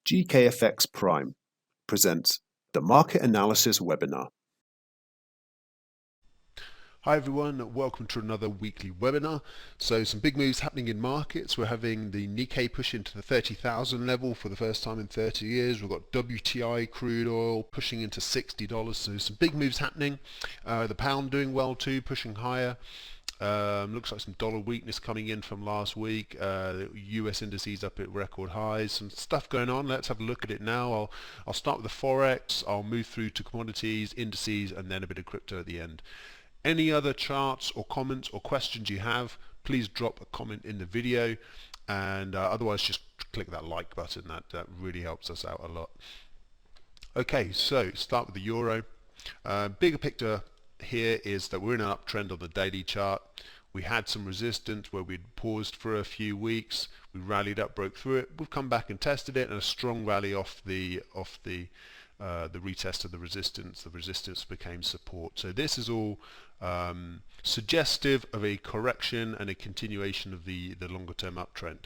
GKFX Prime presents the Market Analysis Webinar. Hi everyone, welcome to another weekly webinar. So some big moves happening in markets. We're having the Nikkei push into the 30,000 level for the first time in 30 years. We've got WTI crude oil pushing into $60. So some big moves happening. The pound doing well too, pushing higher. Looks like some dollar weakness coming in from last week. US indices up at record highs. Some stuff going on. Let's have a look at it now. I'll start with the Forex. I'll move through to commodities, indices, and then a bit of crypto at the end. Any other charts or comments or questions you have, please drop a comment in the video, and otherwise just click that like button. That really helps us out a lot. Okay, so start with the euro. Bigger picture here is that we're in an uptrend on the daily chart. We had some resistance where we'd paused for a few weeks. We rallied up, broke through it. We've come back and tested it, and a strong rally off the retest of the resistance. The resistance became support. So this is all suggestive of a correction and a continuation of the longer term uptrend.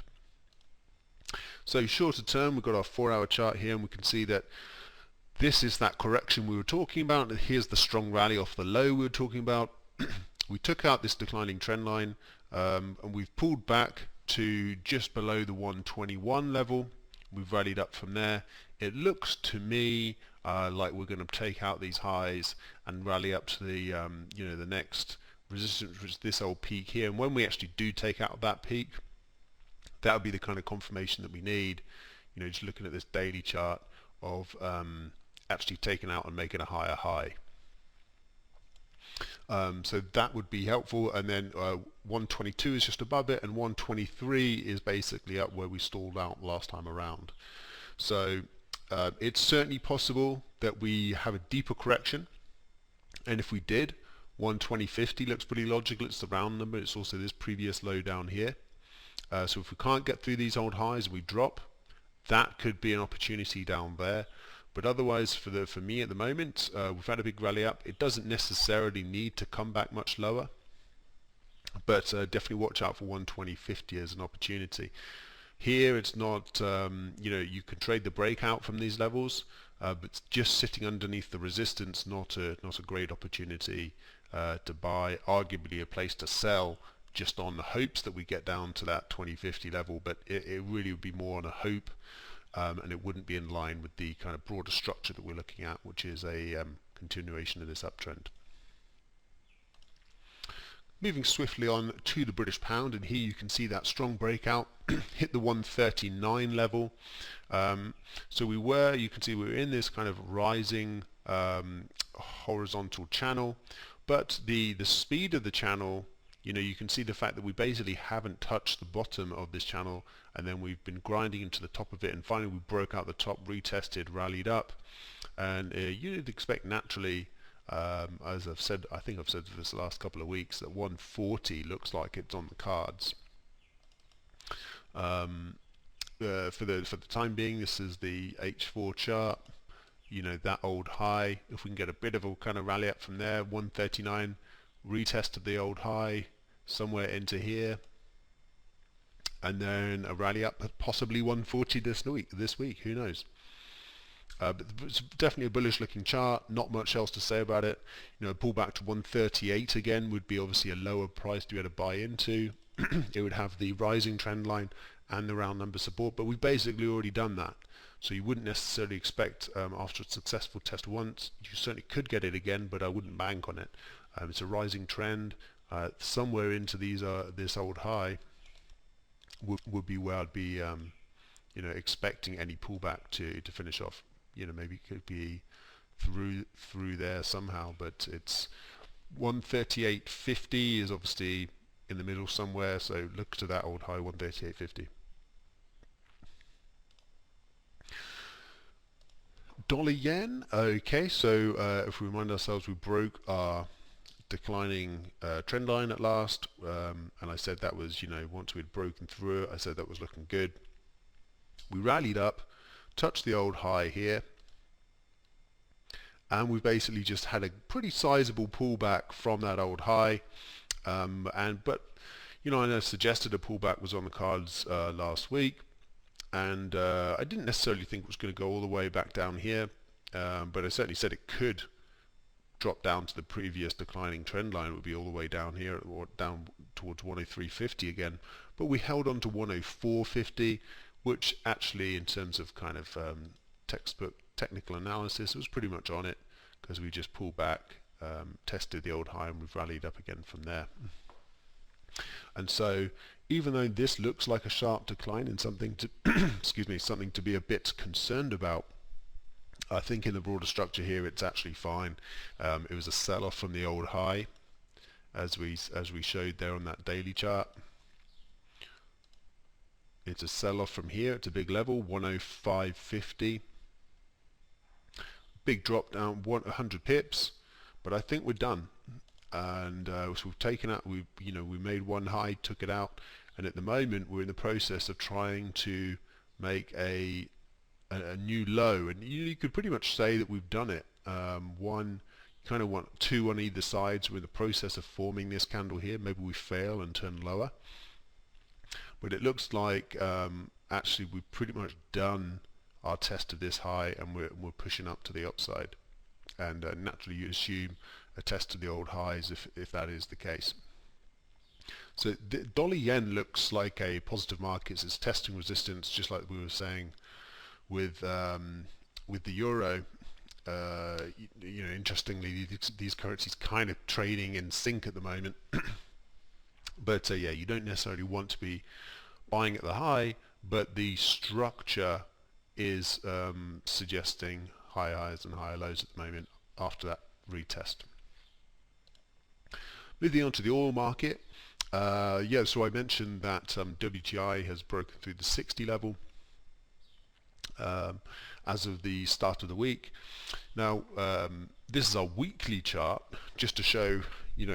So shorter term, we've got our 4-hour chart here, and we can see that this is that correction we were talking about. Here's the strong rally off the low we were talking about. We took out this declining trend line, and we've pulled back to just below the 121 level. We've rallied up from there. It looks to me like we're going to take out these highs and rally up to the the next resistance, which is this old peak here. And when we actually do take out that peak, that would be the kind of confirmation that we need. Just looking at this daily chart of actually taking out and making a higher high. So that would be helpful, and then 122 is just above it, and 123 is basically up where we stalled out last time around. So it's certainly possible that we have a deeper correction, and if we did, 120.50 looks pretty logical. It's the round number. It's also this previous low down here. So if we can't get through these old highs, we drop. That could be an opportunity down there. But otherwise, for me at the moment, we've had a big rally up. It doesn't necessarily need to come back much lower, but definitely watch out for 120.50 as an opportunity. Here, it's not, you can trade the breakout from these levels, but just sitting underneath the resistance, not a great opportunity to buy. Arguably a place to sell, just on the hopes that we get down to that 2050 level, but it really would be more on a hope. And it wouldn't be in line with the kind of broader structure that we're looking at, which is a continuation of this uptrend. Moving swiftly on to the British pound, and here you can see that strong breakout hit the 139 level. So you can see we were in this kind of rising horizontal channel, but the speed of the channel, you can see the fact that we basically haven't touched the bottom of this channel, and then we've been grinding into the top of it, and finally we broke out the top, retested, rallied up, and you'd expect naturally, as I've said, I think I've said this the last couple of weeks, that 140 looks like it's on the cards. For the time being, this is the H4 chart. That old high. If we can get a bit of a kind of rally up from there, 139, retest of the old high somewhere into here, and then a rally up at possibly 140 this week, who knows. But it's definitely a bullish looking chart, not much else to say about it. A pullback to 138 again would be obviously a lower price to be able to buy into. It would have the rising trend line and the round number support, but we've basically already done that. So you wouldn't necessarily expect, after a successful test once, you certainly could get it again, but I wouldn't bank on it. It's a rising trend. Somewhere into this old high would be where I'd be expecting any pullback to finish off. Maybe it could be through there somehow, but it's 138.50 is obviously in the middle somewhere, so look to that old high, 138.50. Dollar yen. Okay, so if we remind ourselves, we broke our declining trend line at last, and I said that was, once we'd broken through it, I said that was looking good. We rallied up, touched the old high here, and we basically just had a pretty sizable pullback from that old high, but I know suggested a pullback was on the cards last week. and I didn't necessarily think it was going to go all the way back down here, but I certainly said it could drop down to the previous declining trend line. It would be all the way down here or down towards 103.50 again, but we held on to 104.50, which actually in terms of kind of textbook technical analysis was pretty much on it, because we just pulled back, tested the old high, and we've rallied up again from there. And so even though this looks like a sharp decline and something to excuse me, something to be a bit concerned about, I think in the broader structure here it's actually fine. It was a sell-off from the old high, as we showed there on that daily chart. It's a sell-off from here. It's a big level, 105.50. Big drop down, 100 pips, but I think we're done. And so we've taken out, we made one high, took it out, and at the moment we're in the process of trying to make a new low, and you could pretty much say that we've done it. One, kind of want two on either side, so we're in the process of forming this candle here. Maybe we fail and turn lower, but it looks like actually we've pretty much done our test of this high, and we're pushing up to the upside, and naturally you assume a test of the old highs if that is the case. So the dollar yen looks like a positive market. It's testing resistance, just like we were saying with the euro. Interestingly, these currencies kind of trading in sync at the moment. But yeah, you don't necessarily want to be buying at the high, but the structure is suggesting high highs and higher lows at the moment after that retest. Moving on to the oil market, so I mentioned that WTI has broken through the 60 level as of the start of the week. Now, this is our weekly chart, just to show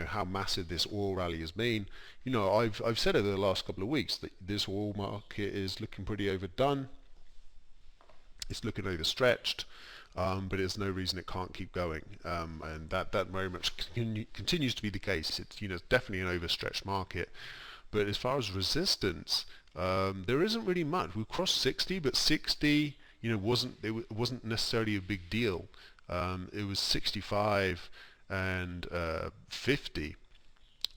how massive this oil rally has been. I've said over the last couple of weeks that this oil market is looking pretty overdone. It's looking overstretched, but there's no reason it can't keep going, and that very much continues to be the case. It's definitely an overstretched market, but as far as resistance, there isn't really much. We've crossed 60, but 60 wasn't necessarily a big deal. It was 65 and 50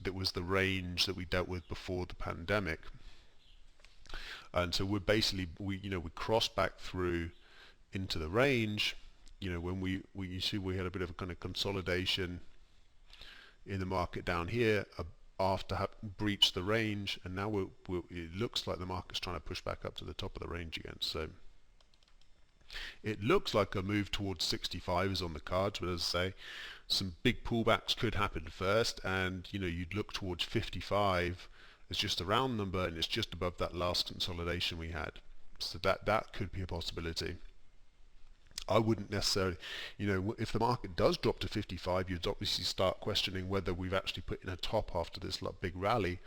that was the range that we dealt with before the pandemic, and so we're basically we crossed back through into the range. When you see we had a bit of a kind of consolidation in the market down here after having breached the range, and now it looks like the market's trying to push back up to the top of the range again. So it looks like a move towards 65 is on the cards, but as I say, some big pullbacks could happen first, and you'd look towards 55 as just a round number, and it's just above that last consolidation we had. So that could be a possibility. I wouldn't necessarily, if the market does drop to 55, you'd obviously start questioning whether we've actually put in a top after this big rally.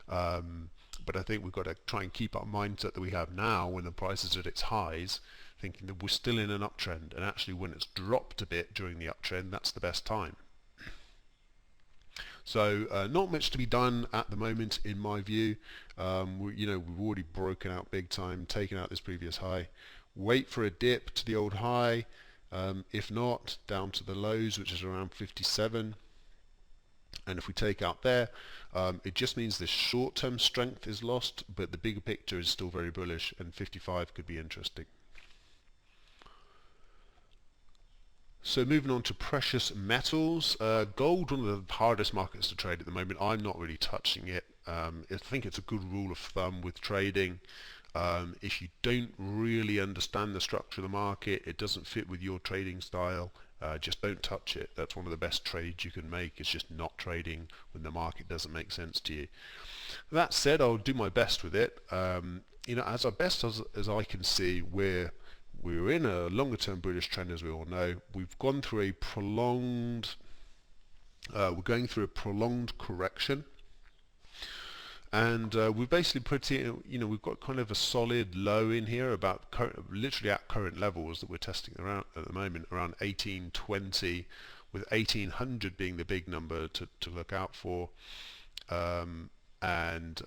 But I think we've got to try and keep our mindset that we have now when the price is at its highs, thinking that we're still in an uptrend, and actually when it's dropped a bit during the uptrend, that's the best time. So not much to be done at the moment in my view. We've already broken out big time, taken out this previous high. Wait for a dip to the old high, if not down to the lows, which is around 57, and if we take out there, it just means this short-term strength is lost, but the bigger picture is still very bullish, and 55 could be interesting. So moving on to precious metals, gold, one of the hardest markets to trade at the moment. I'm not really touching it. I think it's a good rule of thumb with trading. If you don't really understand the structure of the market, it doesn't fit with your trading style, just don't touch it. That's one of the best trades you can make. It's just not trading when the market doesn't make sense to you. That said, I'll do my best with it. As best as I can see, we're in a longer term bullish trend, as we all know. We've gone through a prolonged we're going through a prolonged correction, and we've basically put in, we've got kind of a solid low in here about literally at current levels that we're testing around at the moment, around 1820, with 1800 being the big number to look out for, and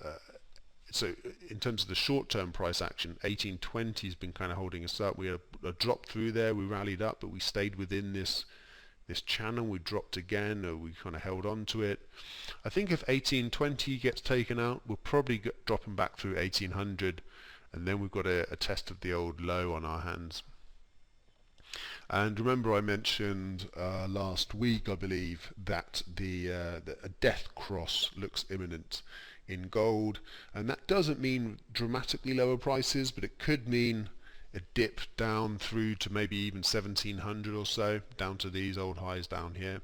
so in terms of the short-term price action, 1820 has been kind of holding us up. We had a drop through there, we rallied up, but we stayed within this channel. We dropped again, or we kind of held on to it. I think if 1820 gets taken out, we'll probably get dropping back through 1800, and then we've got a test of the old low on our hands. And remember, I mentioned last week, I believe, that a death cross looks imminent in gold, and that doesn't mean dramatically lower prices, but it could mean a dip down through to maybe even 1700 or so, down to these old highs down here.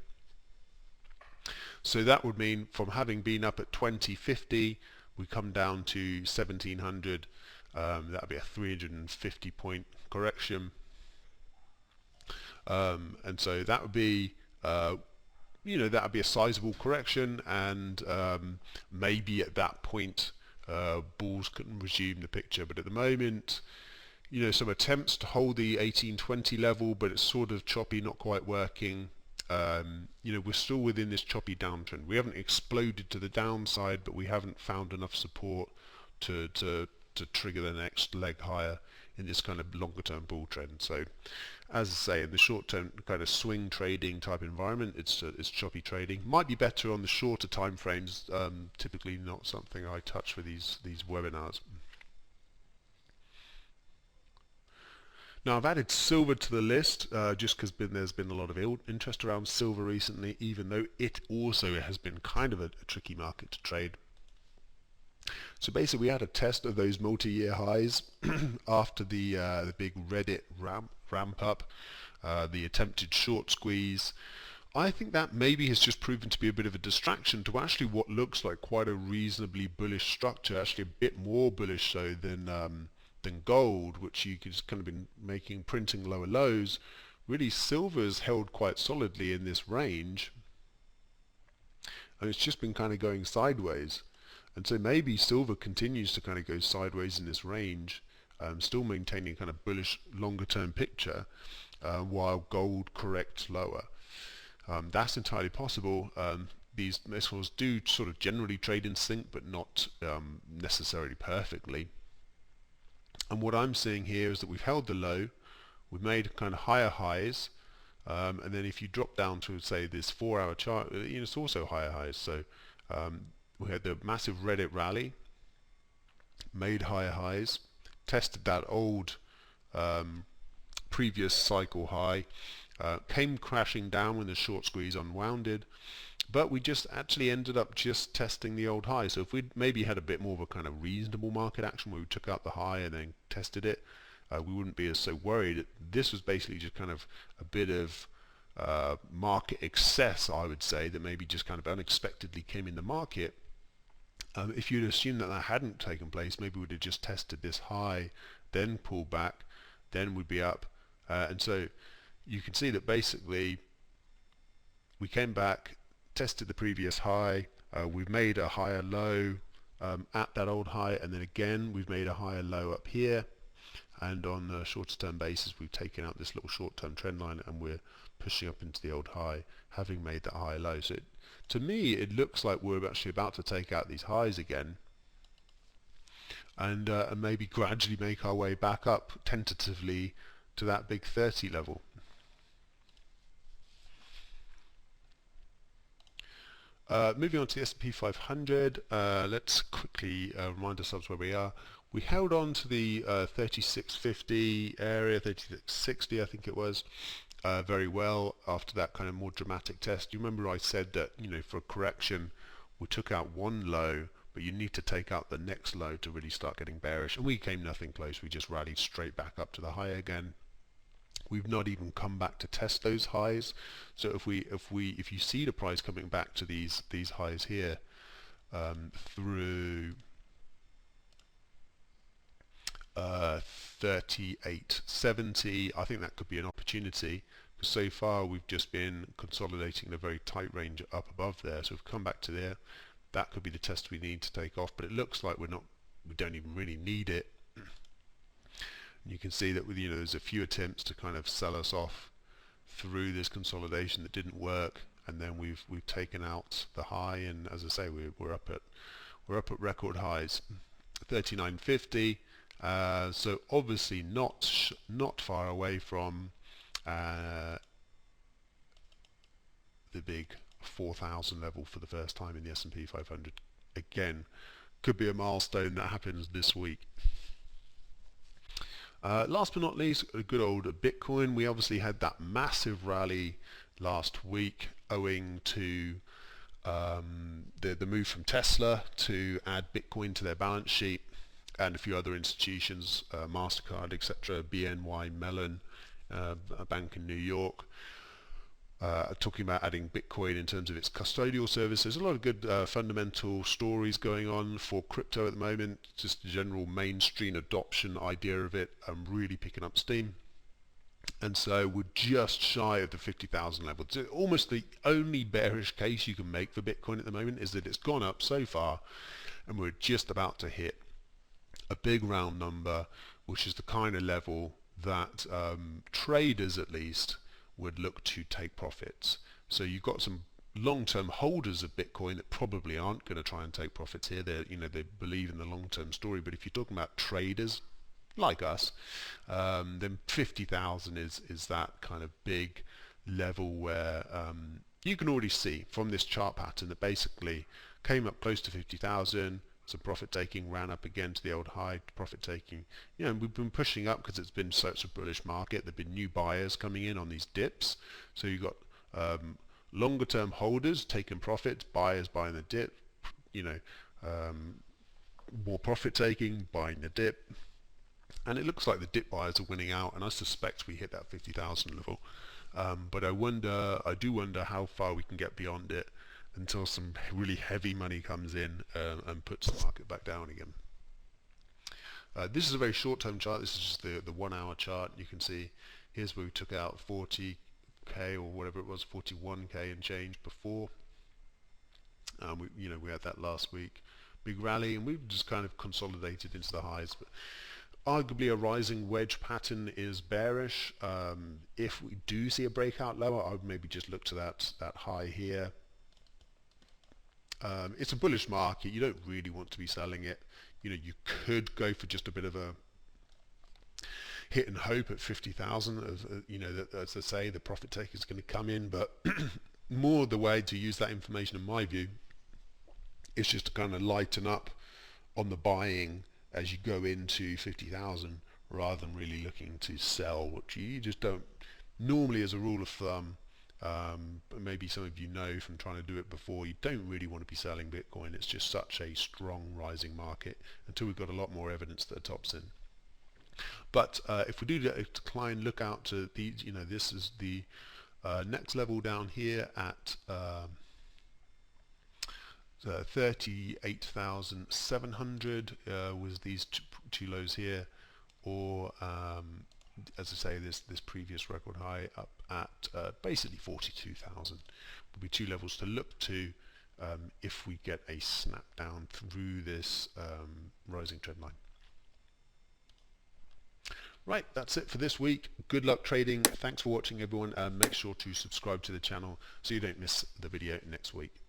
So that would mean from having been up at 2050, we come down to 1700. That would be a 350 point correction. And so that would be, that would be a sizable correction, and maybe at that point bulls can resume the picture. But at the moment, some attempts to hold the 1820 level, but it's sort of choppy, not quite working. We're still within this choppy downtrend. We haven't exploded to the downside, but we haven't found enough support to trigger the next leg higher in this kind of longer term bull trend. So as I say, in the short term kind of swing trading type environment, it's choppy trading. Might be better on the shorter time frames, typically not something I touch for these webinars. Now I've added silver to the list just because there's been a lot of interest around silver recently, even though it also has been kind of a tricky market to trade. So basically we had a test of those multi-year highs after the big Reddit ramp up, the attempted short squeeze. I think that maybe has just proven to be a bit of a distraction to actually what looks like quite a reasonably bullish structure, actually a bit more bullish so than gold, which you could just kind of been printing lower lows. Really, silver's held quite solidly in this range, and it's just been kind of going sideways. And so maybe silver continues to kind of go sideways in this range, still maintaining kind of bullish longer term picture, while gold corrects lower. That's entirely possible. These metals do sort of generally trade in sync, but not necessarily perfectly. And what I'm seeing here is that we've held the low, we've made kind of higher highs, and then if you drop down to say this 4-hour chart, it's also higher highs. So we had the massive Reddit rally, made higher highs, tested that old previous cycle high, came crashing down when the short squeeze unwounded, but we just actually ended up just testing the old high. So if we'd maybe had a bit more of a kind of reasonable market action where we took out the high and then tested it, we wouldn't be as so worried. This was basically just kind of a bit of market excess, I would say, that maybe just kind of unexpectedly came in the market. If you'd assumed that hadn't taken place, maybe we'd have just tested this high, then pulled back, then we'd be up. And so you can see that basically we came back, tested the previous high, we've made a higher low at that old high, and then again we've made a higher low up here, and on the shorter term basis we've taken out this little short term trend line and we're pushing up into the old high, having made that high low. So to me it looks like we're actually about to take out these highs again, and maybe gradually make our way back up tentatively to that big 30 level. Moving on to the S&P 500, let's quickly remind ourselves where we are. We held on to the 3650 area, 3660 I think it was, very well after that kind of more dramatic test. You remember I said that, for a correction we took out one low, but you need to take out the next low to really start getting bearish, and we came nothing close. We just rallied straight back up to the high again. We've not even come back to test those highs. So if you see the price coming back to these highs here through 3870, I think that could be an opportunity, because so far we've just been consolidating in a very tight range up above there. So if we come back to there, that could be the test we need to take off, but it looks like we don't even really need it. You can see that there's a few attempts to kind of sell us off through this consolidation that didn't work, and then we've taken out the high, and as I say, we're up at record highs. 39.50. So obviously not far away from the big 4,000 level for the first time in the S&P 500. Again, could be a milestone that happens this week. Last but not least, a good old Bitcoin. We obviously had that massive rally last week owing to the move from Tesla to add Bitcoin to their balance sheet, and a few other institutions, MasterCard, etc., BNY Mellon, a bank in New York, talking about adding Bitcoin in terms of its custodial services. A lot of good fundamental stories going on for crypto at the moment. Just the general mainstream adoption idea of it really picking up steam. And so we're just shy of the 50,000 level. So almost the only bearish case you can make for Bitcoin at the moment is that it's gone up so far, and we're just about to hit a big round number, which is the kind of level that traders at least would look to take profits. So you've got some long-term holders of Bitcoin that probably aren't going to try and take profits here. They believe in the long-term story. But if you're talking about traders like us, then 50,000 is that kind of big level where you can already see from this chart pattern that basically came up close to 50,000. Some profit taking, ran up again to the old high, profit taking. And we've been pushing up because it's been such a bullish market. There've been new buyers coming in on these dips. So you've got longer term holders taking profits, buyers buying the dip, more profit taking, buying the dip. And it looks like the dip buyers are winning out, and I suspect we hit that 50,000 level. But I do wonder how far we can get beyond it until some really heavy money comes in and puts the market back down again. This is a very short-term chart. This is just the 1 hour chart. You can see here's where we took out 40k or whatever it was, 41k and change before. We had that last week, big rally, and we've just kind of consolidated into the highs. But arguably a rising wedge pattern is bearish. If we do see a breakout lower, I would maybe just look to that high here. It's a bullish market. You don't really want to be selling it. You could go for just a bit of a hit and hope at 50,000. As I say, the profit taker is going to come in, but more the way to use that information, in my view, is just to kind of lighten up on the buying as you go into 50,000, rather than really looking to sell, which you just don't normally, as a rule of thumb. But maybe some of you know from trying to do it before, you don't really want to be selling Bitcoin. It's just such a strong rising market until we've got a lot more evidence that it tops in. But if we do decline, look out to these. This is the next level down here at 38,700 was these two lows here, or as I say, this previous record high up at basically 42,000 will be two levels to look to if we get a snap down through this rising trend line. Right, that's it for this week. Good luck trading. Thanks for watching, everyone. Make sure to subscribe to the channel so you don't miss the video next week.